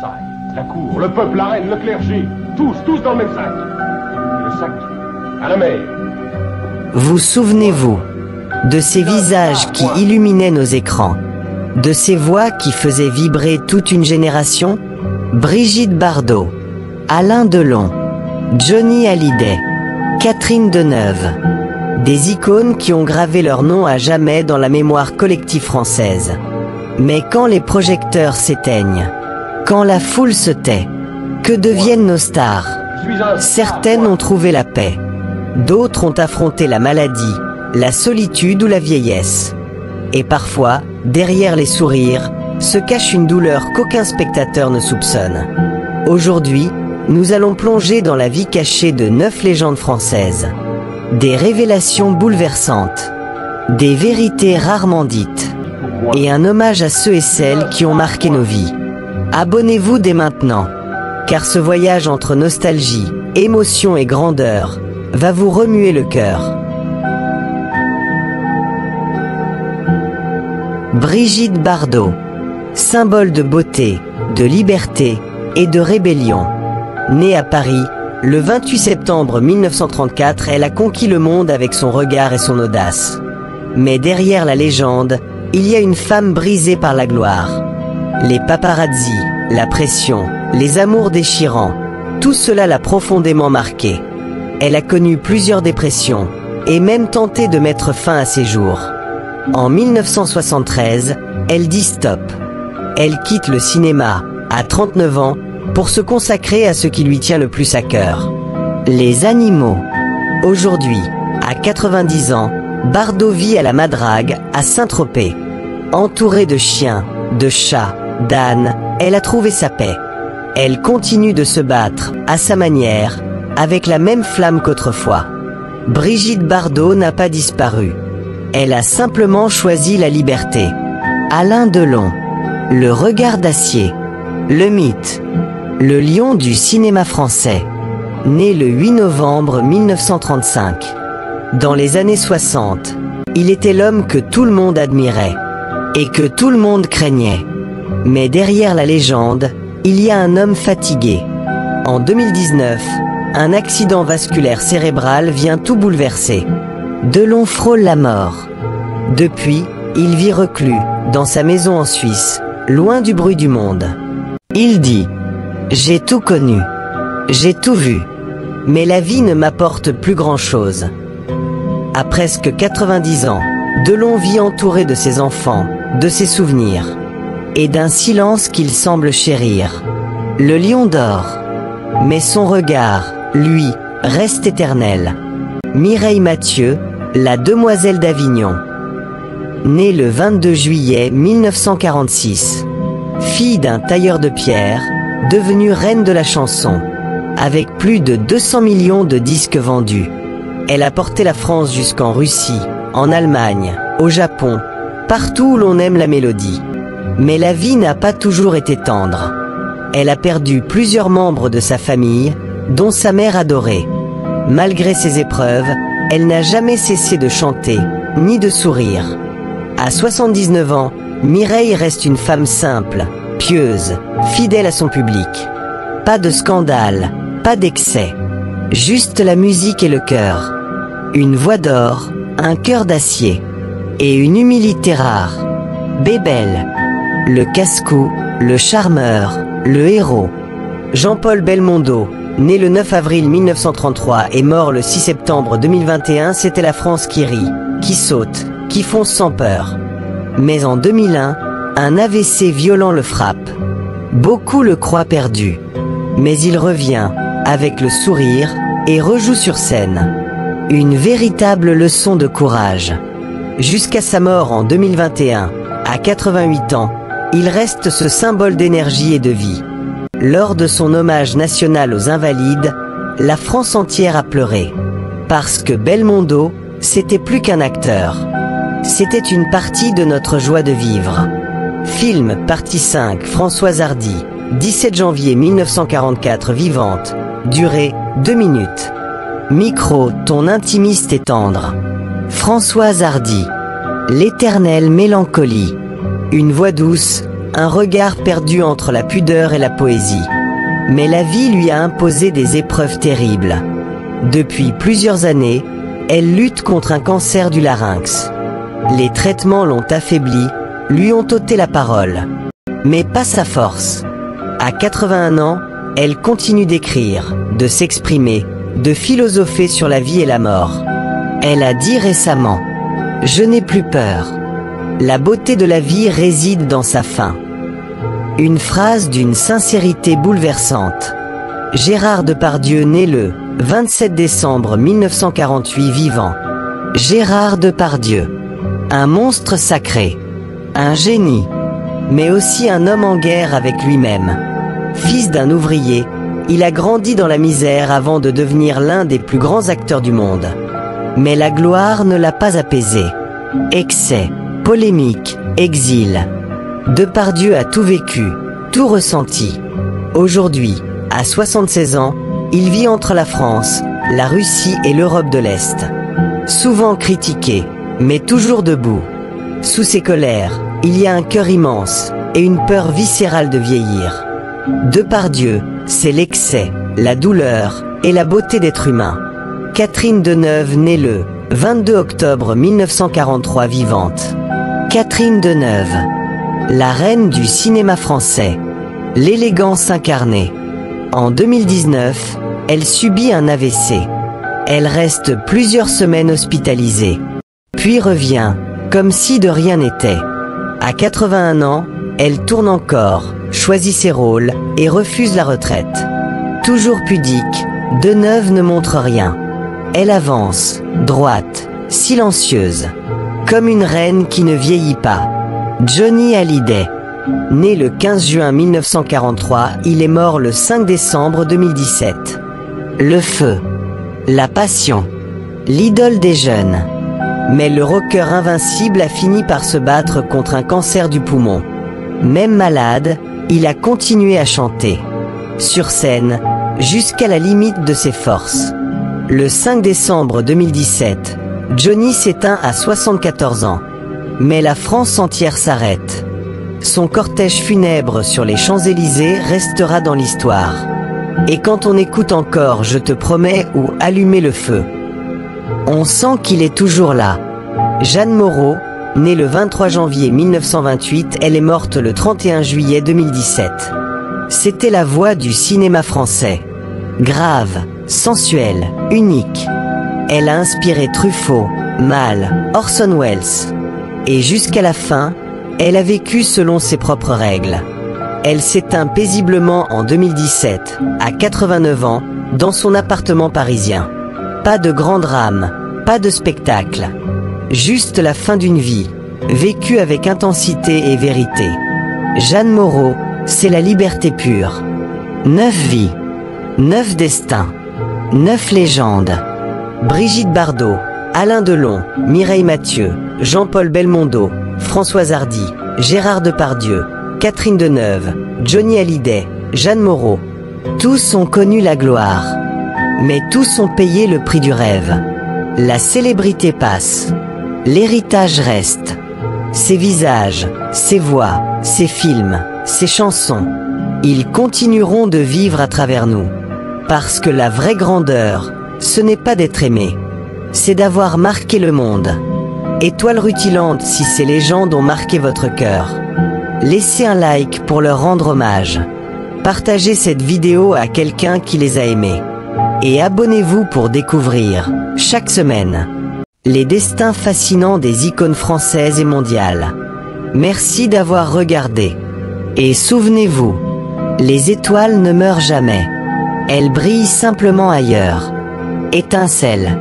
La cour, le peuple, la reine, le clergé, tous dans le même sac. Et le sac à la mer. Vous souvenez-vous de ces visages qui illuminaient nos écrans, de ces voix qui faisaient vibrer toute une génération? Brigitte Bardot, Alain Delon, Johnny Hallyday, Catherine Deneuve, des icônes qui ont gravé leur nom à jamais dans la mémoire collective française. Mais quand les projecteurs s'éteignent, quand la foule se tait, que deviennent nos stars? Certaines ont trouvé la paix, d'autres ont affronté la maladie, la solitude ou la vieillesse. Et parfois, derrière les sourires, se cache une douleur qu'aucun spectateur ne soupçonne. Aujourd'hui, nous allons plonger dans la vie cachée de 9 légendes françaises. Des révélations bouleversantes, des vérités rarement dites, et un hommage à ceux et celles qui ont marqué nos vies. Abonnez-vous dès maintenant, car ce voyage entre nostalgie, émotion et grandeur va vous remuer le cœur. Brigitte Bardot, symbole de beauté, de liberté et de rébellion. Née à Paris, le 28 septembre 1934, elle a conquis le monde avec son regard et son audace. Mais derrière la légende, il y a une femme brisée par la gloire. Les paparazzis, la pression, les amours déchirants, tout cela l'a profondément marquée. Elle a connu plusieurs dépressions et même tenté de mettre fin à ses jours. En 1973, elle dit stop. Elle quitte le cinéma à 39 ans pour se consacrer à ce qui lui tient le plus à cœur. Les animaux. Aujourd'hui, à 90 ans, Bardot vit à la Madrague, à Saint-Tropez. Entourée de chiens, de chats, d'ânes, elle a trouvé sa paix. Elle continue de se battre, à sa manière, avec la même flamme qu'autrefois. Brigitte Bardot n'a pas disparu. Elle a simplement choisi la liberté. Alain Delon, le regard d'acier, le mythe, le lion du cinéma français, né le 8 novembre 1935. Dans les années 60, il était l'homme que tout le monde admirait et que tout le monde craignait. Mais derrière la légende, il y a un homme fatigué. En 2019, un accident vasculaire cérébral vient tout bouleverser. Delon frôle la mort. Depuis, il vit reclus, dans sa maison en Suisse, loin du bruit du monde. Il dit « J'ai tout connu, j'ai tout vu, mais la vie ne m'apporte plus grand-chose. » À presque 90 ans, Delon vit entouré de ses enfants, de ses souvenirs, et d'un silence qu'il semble chérir. Le lion dort, mais son regard, lui, reste éternel. Mireille Mathieu, la demoiselle d'Avignon. Née le 22 juillet 1946. Fille d'un tailleur de pierre, devenue reine de la chanson. Avec plus de 200 millions de disques vendus. Elle a porté la France jusqu'en Russie, en Allemagne, au Japon, partout où l'on aime la mélodie. Mais la vie n'a pas toujours été tendre. Elle a perdu plusieurs membres de sa famille, dont sa mère adorée. Malgré ces épreuves, elle n'a jamais cessé de chanter, ni de sourire. À 79 ans, Mireille reste une femme simple, pieuse, fidèle à son public. Pas de scandale, pas d'excès. Juste la musique et le cœur. Une voix d'or, un cœur d'acier. Et une humilité rare. Bébel. Le casse-cou, le charmeur, le héros. Jean-Paul Belmondo, né le 9 avril 1933 et mort le 6 septembre 2021, c'était la France qui rit, qui saute, qui fonce sans peur. Mais en 2001, un AVC violent le frappe. Beaucoup le croient perdu. Mais il revient, avec le sourire, et rejoue sur scène. Une véritable leçon de courage. Jusqu'à sa mort en 2021, à 88 ans, il reste ce symbole d'énergie et de vie. Lors de son hommage national aux Invalides, la France entière a pleuré. Parce que Belmondo, c'était plus qu'un acteur. C'était une partie de notre joie de vivre. Film, partie 5, Françoise Hardy, 17 janvier 1944, vivante. Durée, 2 minutes. Micro, ton intimiste et tendre. Françoise Hardy. L'éternelle mélancolie. Une voix douce, un regard perdu entre la pudeur et la poésie. Mais la vie lui a imposé des épreuves terribles. Depuis plusieurs années, elle lutte contre un cancer du larynx. Les traitements l'ont affaiblie, lui ont ôté la parole. Mais pas sa force. À 81 ans, elle continue d'écrire, de s'exprimer, de philosopher sur la vie et la mort. Elle a dit récemment « Je n'ai plus peur. La beauté de la vie réside dans sa fin. » Une phrase d'une sincérité bouleversante. Gérard Depardieu naît le 27 décembre 1948 vivant. Gérard Depardieu. Un monstre sacré. Un génie. Mais aussi un homme en guerre avec lui-même. Fils d'un ouvrier, il a grandi dans la misère avant de devenir l'un des plus grands acteurs du monde. Mais la gloire ne l'a pas apaisé. Excès, polémique, exil. Depardieu a tout vécu, tout ressenti. Aujourd'hui, à 76 ans, il vit entre la France, la Russie et l'Europe de l'Est. Souvent critiqué, mais toujours debout. Sous ses colères, il y a un cœur immense et une peur viscérale de vieillir. Depardieu, c'est l'excès, la douleur et la beauté d'être humain. Catherine Deneuve naît le 22 octobre 1943 vivante. Catherine Deneuve. La reine du cinéma français. L'élégance incarnée. En 2019, elle subit un AVC. Elle reste plusieurs semaines hospitalisée. Puis revient, comme si de rien n'était. À 81 ans, elle tourne encore, choisit ses rôles et refuse la retraite. Toujours pudique, Deneuve ne montre rien. Elle avance, droite, silencieuse. Comme une reine qui ne vieillit pas. Johnny Hallyday. Né le 15 juin 1943, il est mort le 5 décembre 2017. Le feu. La passion. L'idole des jeunes. Mais le rocker invincible a fini par se battre contre un cancer du poumon. Même malade, il a continué à chanter. Sur scène, jusqu'à la limite de ses forces. Le 5 décembre 2017, Johnny s'éteint à 74 ans. Mais la France entière s'arrête. Son cortège funèbre sur les Champs-Élysées restera dans l'histoire. Et quand on écoute encore Je te promets ou Allumer le feu, on sent qu'il est toujours là. Jeanne Moreau, née le 23 janvier 1928, elle est morte le 31 juillet 2017. C'était la voix du cinéma français. Grave, sensuelle, unique. Elle a inspiré Truffaut, Malle, Orson Welles. Et jusqu'à la fin, elle a vécu selon ses propres règles. Elle s'éteint paisiblement en 2017, à 89 ans, dans son appartement parisien. Pas de grand drame, pas de spectacle. Juste la fin d'une vie, vécue avec intensité et vérité. Jeanne Moreau, c'est la liberté pure. 9 vies, 9 destins, 9 légendes. Brigitte Bardot, Alain Delon, Mireille Mathieu, Jean-Paul Belmondo, Françoise Hardy, Gérard Depardieu, Catherine Deneuve, Johnny Hallyday, Jeanne Moreau. Tous ont connu la gloire. Mais tous ont payé le prix du rêve. La célébrité passe. L'héritage reste. Ses visages, ses voix, ses films, ses chansons. Ils continueront de vivre à travers nous. Parce que la vraie grandeur, ce n'est pas d'être aimé. C'est d'avoir marqué le monde. Étoile rutilante si ces légendes ont marqué votre cœur. Laissez un like pour leur rendre hommage. Partagez cette vidéo à quelqu'un qui les a aimés. Et abonnez-vous pour découvrir, chaque semaine, les destins fascinants des icônes françaises et mondiales. Merci d'avoir regardé. Et souvenez-vous, les étoiles ne meurent jamais. Elles brillent simplement ailleurs. Étincelles.